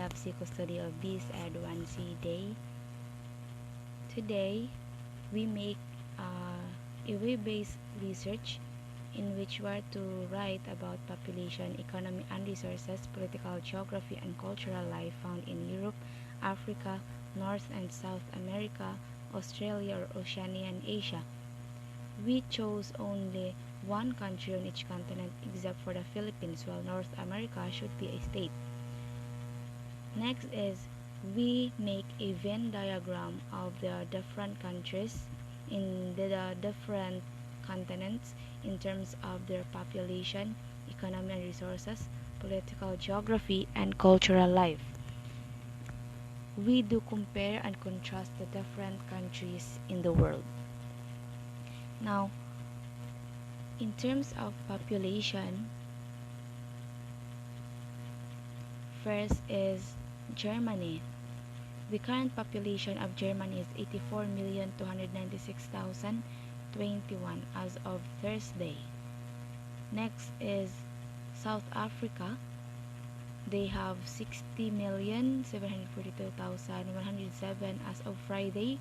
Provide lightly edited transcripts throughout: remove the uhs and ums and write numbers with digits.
FC Custody of Bees Advancy Day. Today, we make a web-based research in which we are to write about population, economy and resources, political geography and cultural life found in Europe, Africa, North and South America, Australia or Oceania and Asia. We chose only one country on each continent except for the Philippines, while North America should be a state. Next is we make a Venn diagram of the different countries in the different continents in terms of their population, economy and resources, political geography, and cultural life. We do compare and contrast the different countries in the world. Now, in terms of population, first is Germany. The current population of Germany is 84,296,021 as of Thursday. Next is South Africa. They have 60,742,107 as of Friday,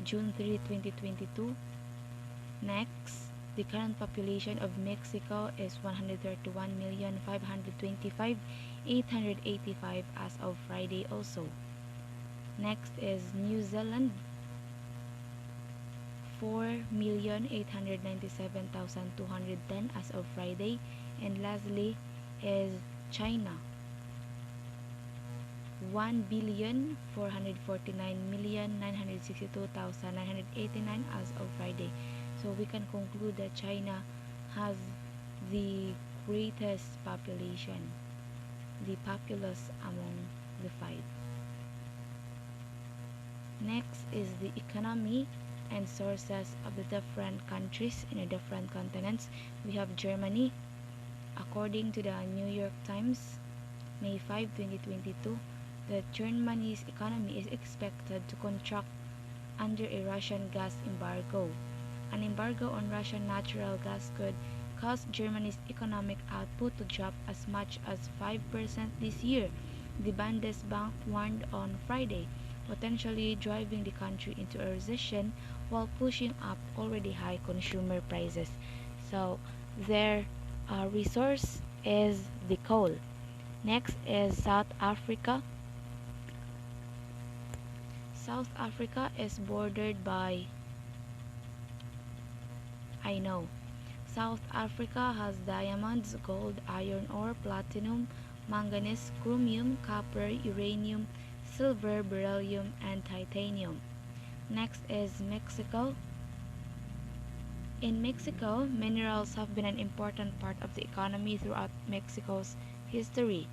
June 3, 2022. Next, the current population of Mexico is 131,525,885 as of Friday also. Next is New Zealand, 4,897,210 as of Friday. And lastly is China, 1,449,962,989 as of Friday. So we can conclude that China has the greatest population, the populace among the five. Next is the economy and sources of the different countries in the different continents. We have Germany. According to the New York Times, May 5, 2022, that Germany's economy is expected to contract under a Russian gas embargo. An embargo on Russian natural gas could cause Germany's economic output to drop as much as 5% this year, the Bundesbank warned on Friday, potentially driving the country into a recession while pushing up already high consumer prices. So their resource is the coal. Next is South Africa. South Africa is bordered by South Africa has diamonds, gold, iron ore, platinum, manganese, chromium, copper, uranium, silver, beryllium, and titanium. Next is Mexico. In Mexico, minerals have been an important part of the economy throughout Mexico's history.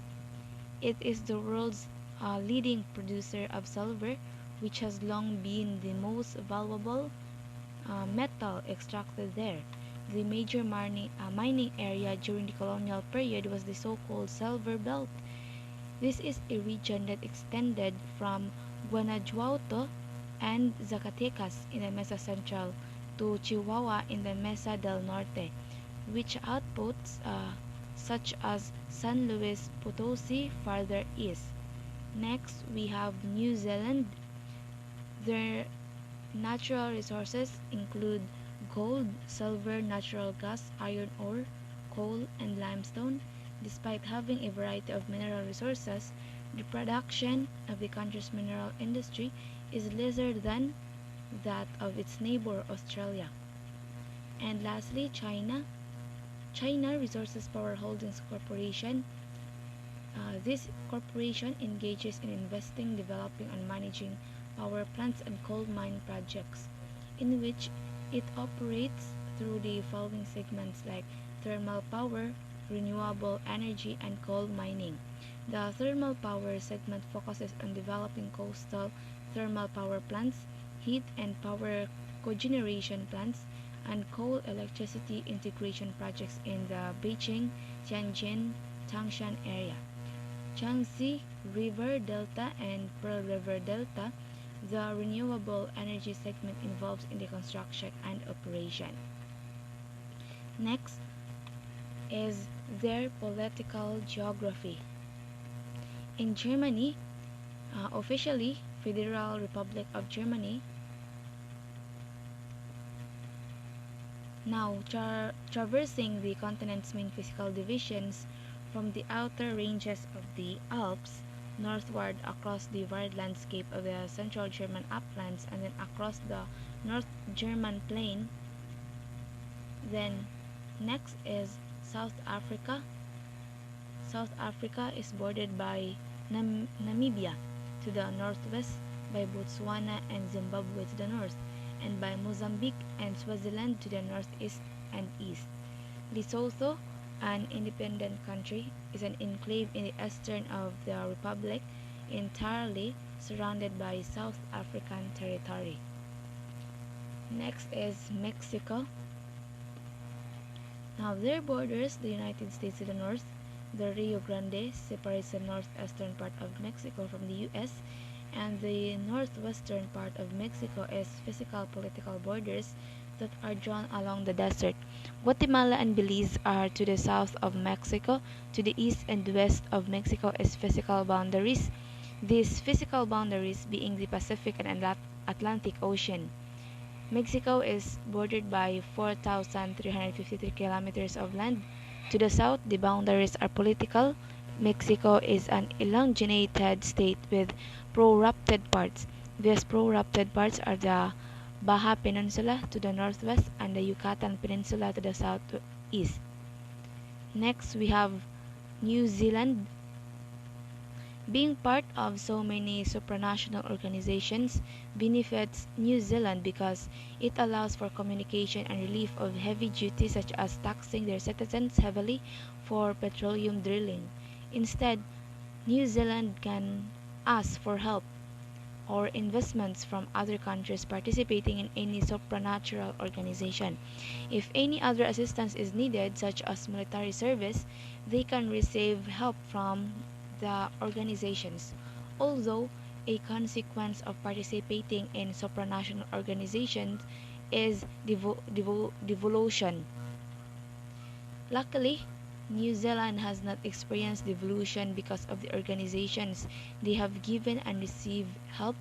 It is the world's leading producer of silver, which has long been the most valuable metal extracted there. The major mining area during the colonial period was the so-called Silver Belt. This is a region that extended from Guanajuato and Zacatecas in the Mesa Central to Chihuahua in the Mesa del Norte, which outputs such as San Luis Potosi farther east. Next, we have New Zealand. Their natural resources include gold, silver, natural gas, iron ore, coal, and limestone. Despite having a variety of mineral resources, the production of the country's mineral industry is lesser than that of its neighbor Australia. And lastly, China. China Resources Power Holdings Corporation. This corporation engages in investing, developing, and managing power plants and coal mine projects, in which it operates through the following segments like thermal power, renewable energy, and coal mining. The thermal power segment focuses on developing coastal thermal power plants, heat and power cogeneration plants, and coal electricity integration projects in the Beijing, Tianjin, Tangshan area. Yangtze River Delta and Pearl River Delta. The renewable energy segment involves in the construction and operation. Next is their political geography. In Germany, officially Federal Republic of Germany, now traversing the continent's main physical divisions from the outer ranges of the Alps northward across the varied landscape of the central German uplands and then across the North German plain. Then next is South Africa. South Africa is bordered by Namibia to the northwest, by Botswana and Zimbabwe to the north, and by Mozambique and Swaziland to the northeast and east. Lesotho, an independent country, is an enclave in the eastern of the republic, entirely surrounded by South African territory. Next is Mexico. Now their borders the United States to the north. The Rio Grande separates the northeastern part of Mexico from the U.S., and the northwestern part of Mexico is physical political borders that are drawn along the desert. Guatemala and Belize are to the south of Mexico. To the east and west of Mexico is physical boundaries, these physical boundaries being the Pacific and Atlantic Ocean. Mexico is bordered by 4,353 kilometers of land. To the south, the boundaries are political. Mexico is an elongated state with prorupted parts. These prorupted parts are the Baja Peninsula to the northwest and the Yucatan Peninsula to the southeast. Next, we have New Zealand. Being part of so many supranational organizations benefits New Zealand because it allows for communication and relief of heavy duties such as taxing their citizens heavily for petroleum drilling. Instead, New Zealand can ask for help or investments from other countries participating in any supranatural organization. If any other assistance is needed, such as military service, they can receive help from the organizations. Although a consequence of participating in supranational organizations is devolution. Luckily, New Zealand has not experienced devolution because of the organizations they have given and received help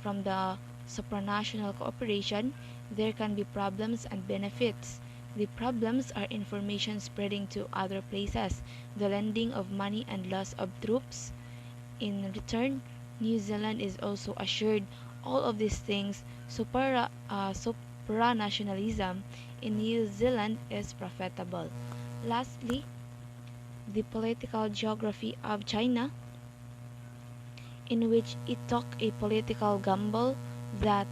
from the supranational cooperation. There can be problems and benefits. The problems are information spreading to other places, the lending of money and loss of troops. In return, New Zealand is also assured all of these things. Supranationalism in New Zealand is profitable. Lastly, the political geography of China, in which it took a political gamble that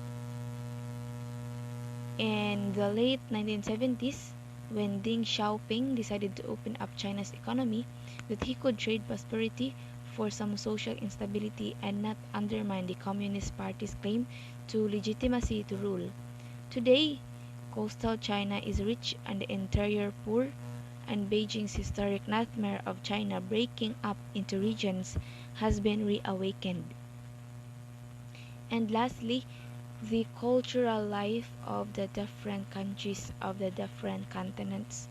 in the late 1970s, when Deng Xiaoping decided to open up China's economy, that he could trade prosperity for some social instability and not undermine the Communist Party's claim to legitimacy to rule. Today, coastal China is rich and the interior poor, and Beijing's historic nightmare of China breaking up into regions has been reawakened. And lastly, the cultural life of the different countries of the different continents.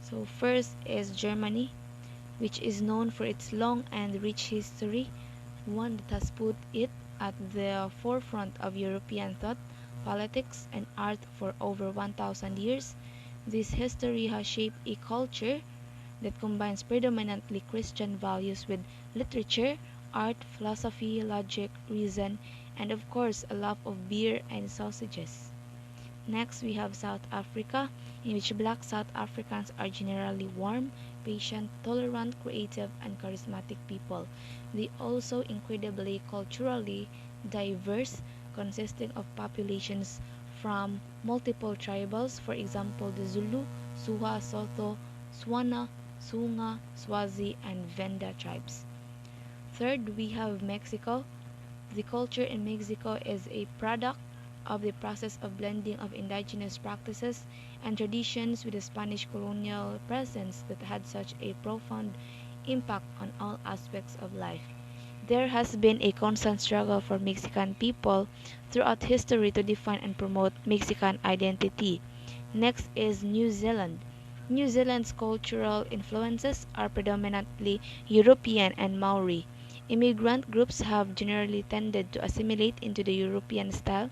So first is Germany, which is known for its long and rich history, one that has put it at the forefront of European thought, politics, and art for over 1,000 years. This history has shaped a culture that combines predominantly Christian values with literature, art, philosophy, logic, reason, and of course a love of beer and sausages. Next, we have South Africa, in which black South Africans are generally warm, patient, tolerant, creative, and charismatic people. They also incredibly culturally diverse, consisting of populations from multiple tribals, for example, the Zulu, Suha, Sotho, Swana, Sunga, Swazi, and Venda tribes. Third, we have Mexico. The culture in Mexico is a product of the process of blending of indigenous practices and traditions with the Spanish colonial presence that had such a profound impact on all aspects of life. There has been a constant struggle for Mexican people throughout history to define and promote Mexican identity. Next is New Zealand. New Zealand's cultural influences are predominantly European and Maori. Immigrant groups have generally tended to assimilate into the European style,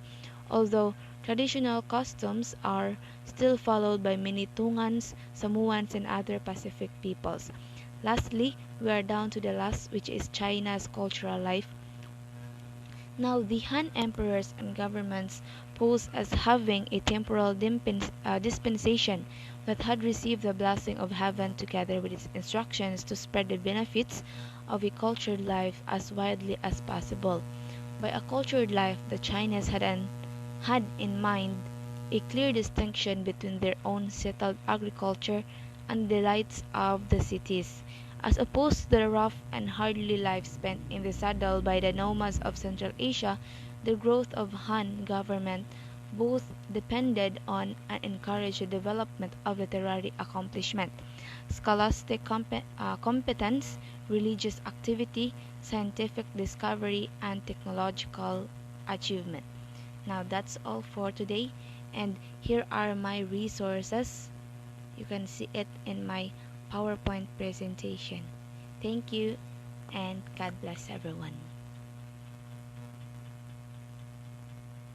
although traditional customs are still followed by many Tongans, Samoans, and other Pacific peoples. Lastly, we are down to the last, which is China's cultural life. Now, the Han emperors and governments posed as having a temporal dispensation that had received the blessing of heaven together with its instructions to spread the benefits of a cultured life as widely as possible. By a cultured life, the Chinese had in mind a clear distinction between their own settled agriculture and the delights of the cities, as opposed to the rough and hardly life spent in the saddle by the nomads of Central Asia. The growth of Han government both depended on and encouraged the development of literary accomplishment, scholastic competence, religious activity, scientific discovery, and technological achievement. Now that's all for today, and here are my resources. You can see it in my PowerPoint presentation. Thank you, and God bless everyone.